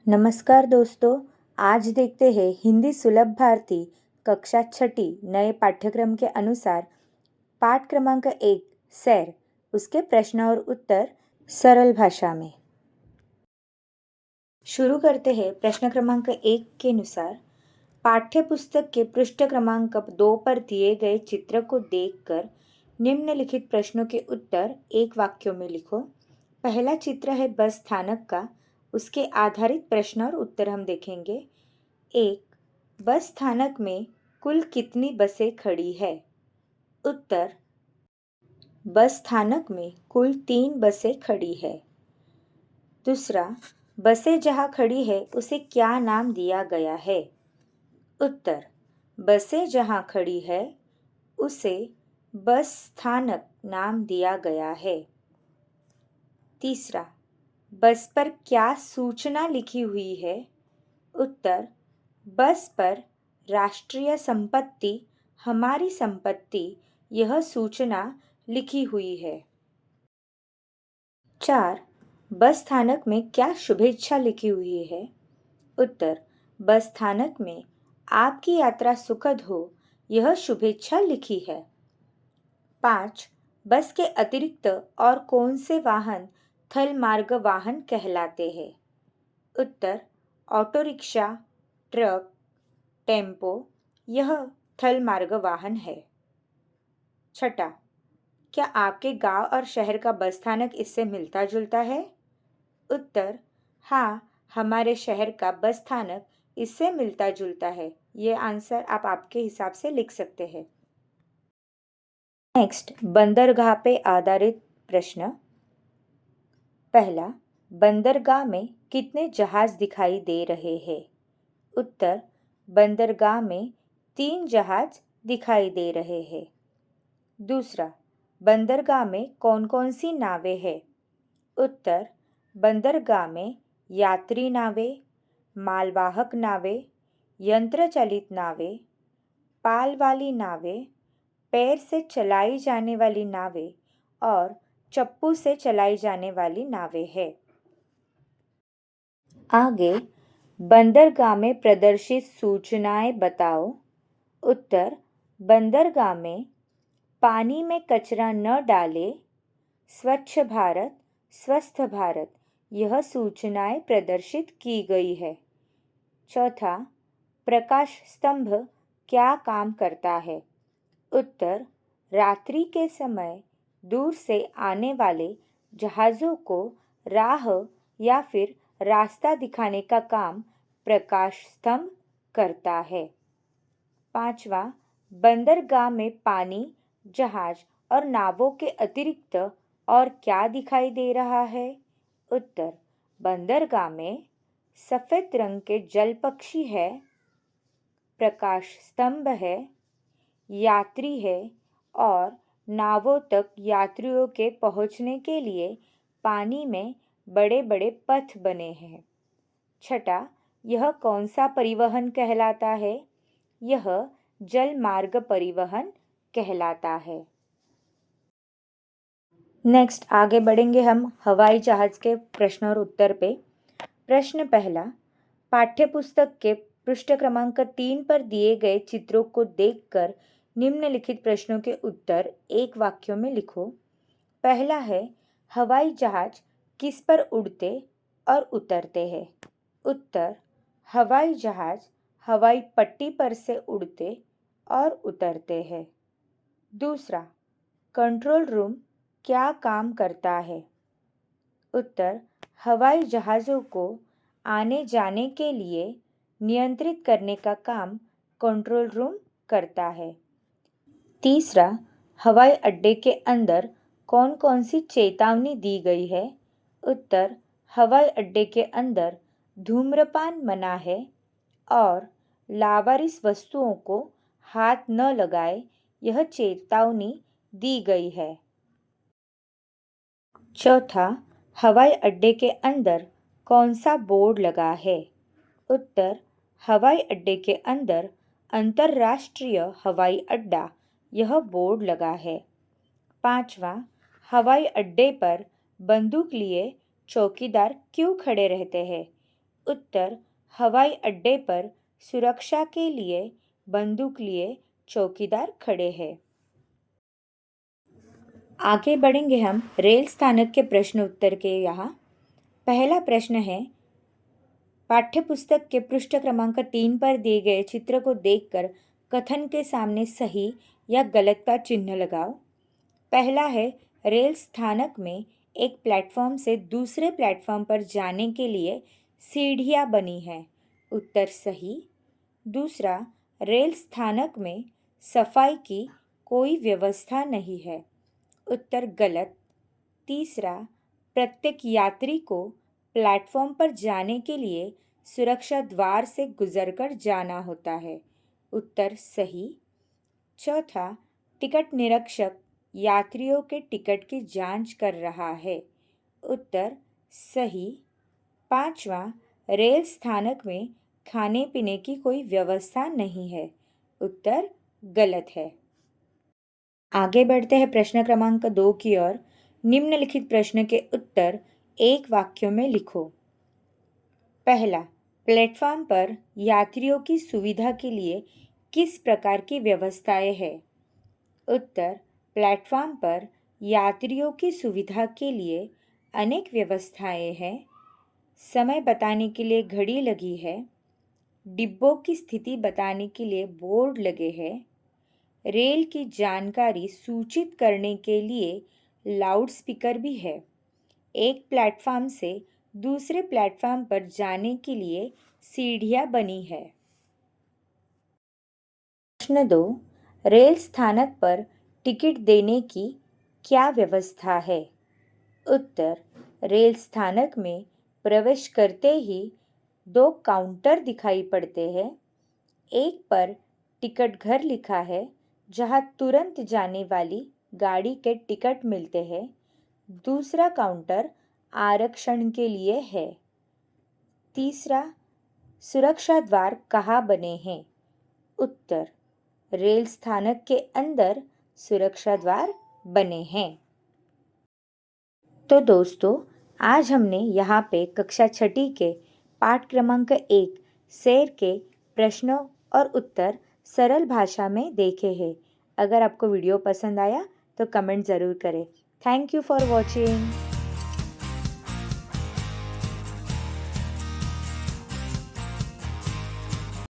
नमस्कार दोस्तों। आज देखते हैं हिंदी सुलभ भारती कक्षा छठी नए पाठ्यक्रम के अनुसार पाठ क्रमांक 1 सैर, उसके प्रश्न और उत्तर सरल भाषा में। शुरू करते हैं। प्रश्न क्रमांक 1 के अनुसार पाठ्य पुस्तक के पृष्ठ क्रमांक 2 पर दिए गए चित्र को देखकर निम्नलिखित प्रश्नों के उत्तर एक वाक्यों में लिखो। पहला चित्र है बस स्थानक का, उसके आधारित प्रश्न और उत्तर हम देखेंगे। 1. बस स्थानक में कुल कितनी बसें खड़ी है? उत्तर: बस स्थानक में कुल 3 बसें खड़ी है। दूसरा, बसें जहाँ खड़ी है उसे क्या नाम दिया गया है? उत्तर: बसें जहाँ खड़ी है उसे बस स्थानक नाम दिया गया है। तीसरा, बस पर क्या सूचना लिखी हुई है? उत्तर: बस पर राष्ट्रीय संपत्ति हमारी संपत्ति, यह सूचना लिखी हुई है। 4. बस स्थानक में क्या शुभेच्छा लिखी हुई है? उत्तर: बस स्थानक में आपकी यात्रा सुखद हो, यह शुभेच्छा लिखी है। 5. बस के अतिरिक्त और कौन से वाहन थल मार्ग वाहन कहलाते हैं? उत्तर: ऑटो रिक्शा, ट्रक, टेम्पो, यह थल मार्ग वाहन है। 6. क्या आपके गांव और शहर का बस स्थानक इससे मिलता जुलता है? उत्तर: हाँ, हमारे शहर का बस स्थानक इससे मिलता जुलता है। ये आंसर आप आपके हिसाब से लिख सकते हैं। नेक्स्ट, बंदरगाह पे आधारित प्रश्न। पहला, बंदरगाह में कितने जहाज दिखाई दे रहे हैं? उत्तर: बंदरगाह में 3 जहाज दिखाई दे रहे हैं। दूसरा, बंदरगाह में कौन कौन सी नावें हैं? उत्तर: बंदरगाह में यात्री नावें, मालवाहक नावें, यंत्र चालित नावें, पाल वाली नावें, पैर से चलाई जाने वाली नावें और चप्पू से चलाई जाने वाली नावें हैं। आगे, बंदरगाह में प्रदर्शित सूचनाएं बताओ। उत्तर: बंदरगाह में पानी में कचरा न डालें, स्वच्छ भारत, स्वस्थ भारत, यह सूचनाएं प्रदर्शित की गई है। चौथा, प्रकाश स्तंभ क्या काम करता है? उत्तर: रात्रि के समय दूर से आने वाले जहाज़ों को राह या फिर रास्ता दिखाने का काम प्रकाश स्तंभ करता है। पांचवा, बंदरगाह में पानी, जहाज और नावों के अतिरिक्त और क्या दिखाई दे रहा है? उत्तर: बंदरगाह में सफ़ेद रंग के जल पक्षी है, प्रकाश स्तंभ है, यात्री है और नावों तक यात्रियों के पहुंचने के लिए पानी में बड़े बड़े पथ बने हैं। छठा, यह कौन सा परिवहन कहलाता है? यह जल मार्ग परिवहन कहलाता है। नेक्स्ट, आगे बढ़ेंगे हम हवाई जहाज के प्रश्न और उत्तर पे। प्रश्न पहला, पाठ्यपुस्तक के पृष्ठ क्रमांक 3 पर दिए गए चित्रों को देखकर निम्नलिखित प्रश्नों के उत्तर एक वाक्यों में लिखो। पहला है, हवाई जहाज किस पर उड़ते और उतरते हैं? उत्तर: हवाई जहाज हवाई पट्टी पर से उड़ते और उतरते हैं। दूसरा, कंट्रोल रूम क्या काम करता है? उत्तर: हवाई जहाज़ों को आने जाने के लिए नियंत्रित करने का काम कंट्रोल रूम करता है। तीसरा, हवाई अड्डे के अंदर कौन कौन सी चेतावनी दी गई है? उत्तर: हवाई अड्डे के अंदर धूम्रपान मना है और लावारिस वस्तुओं को हाथ न लगाए, यह चेतावनी दी गई है। चौथा, हवाई अड्डे के अंदर कौन सा बोर्ड लगा है? उत्तर: हवाई अड्डे के अंदर अंतर्राष्ट्रीय हवाई अड्डा, यह बोर्ड लगा है। पांचवा, हवाई अड्डे पर बंदूक लिए चौकीदार क्यों खड़े रहते हैं? उत्तर, हवाई अड्डे पर सुरक्षा के लिए बंदूक लिए चौकीदार खड़े हैं। आगे बढ़ेंगे हम रेल स्थानक के प्रश्न उत्तर के यहाँ। पहला प्रश्न है, पाठ्यपुस्तक के पृष्ठ क्रमांक 3 पर दिए गए चित्र को देखकर कथन के सामने सही या गलत का चिन्ह लगाओ। पहला है, रेल स्थानक में एक प्लेटफॉर्म से दूसरे प्लेटफॉर्म पर जाने के लिए सीढ़ियाँ बनी हैं। उत्तर सही। दूसरा, रेल स्थानक में सफाई की कोई व्यवस्था नहीं है। उत्तर गलत। तीसरा, प्रत्येक यात्री को प्लेटफॉर्म पर जाने के लिए सुरक्षा द्वार से गुजरकर जाना होता है। उत्तर सही। चौथा, टिकट निरीक्षक यात्रियों के टिकट की जांच कर रहा है। उत्तर सही। पांचवा, रेल स्थानक में खाने पीने की कोई व्यवस्था नहीं है। उत्तर गलत है। आगे बढ़ते हैं प्रश्न क्रमांक 2 की ओर। निम्नलिखित प्रश्न के उत्तर एक वाक्य में लिखो। पहला, प्लेटफॉर्म पर यात्रियों की सुविधा के लिए किस प्रकार की व्यवस्थाएं हैं? उत्तर, प्लेटफॉर्म पर यात्रियों की सुविधा के लिए अनेक व्यवस्थाएं हैं। समय बताने के लिए घड़ी लगी है। डिब्बों की स्थिति बताने के लिए बोर्ड लगे हैं। रेल की जानकारी सूचित करने के लिए लाउडस्पीकर भी है। एक प्लेटफॉर्म से दूसरे प्लेटफॉर्म पर जाने के लिए सीढ़ियाँ बनी है। प्रश्न 2, रेल स्थानक पर टिकट देने की क्या व्यवस्था है? उत्तर, रेल स्थानक में प्रवेश करते ही 2 काउंटर दिखाई पड़ते हैं। एक पर टिकट घर लिखा है, जहां तुरंत जाने वाली गाड़ी के टिकट मिलते हैं। दूसरा काउंटर आरक्षण के लिए है। तीसरा, सुरक्षा द्वार कहाँ बने हैं? उत्तर, रेल स्थानक के अंदर सुरक्षा द्वार बने हैं। तो दोस्तों, आज हमने यहाँ पे कक्षा 6 के पाठ क्रमांक 1 शेर के प्रश्नों और उत्तर सरल भाषा में देखे हैं। अगर आपको वीडियो पसंद आया तो कमेंट ज़रूर करें। Thank you for watching.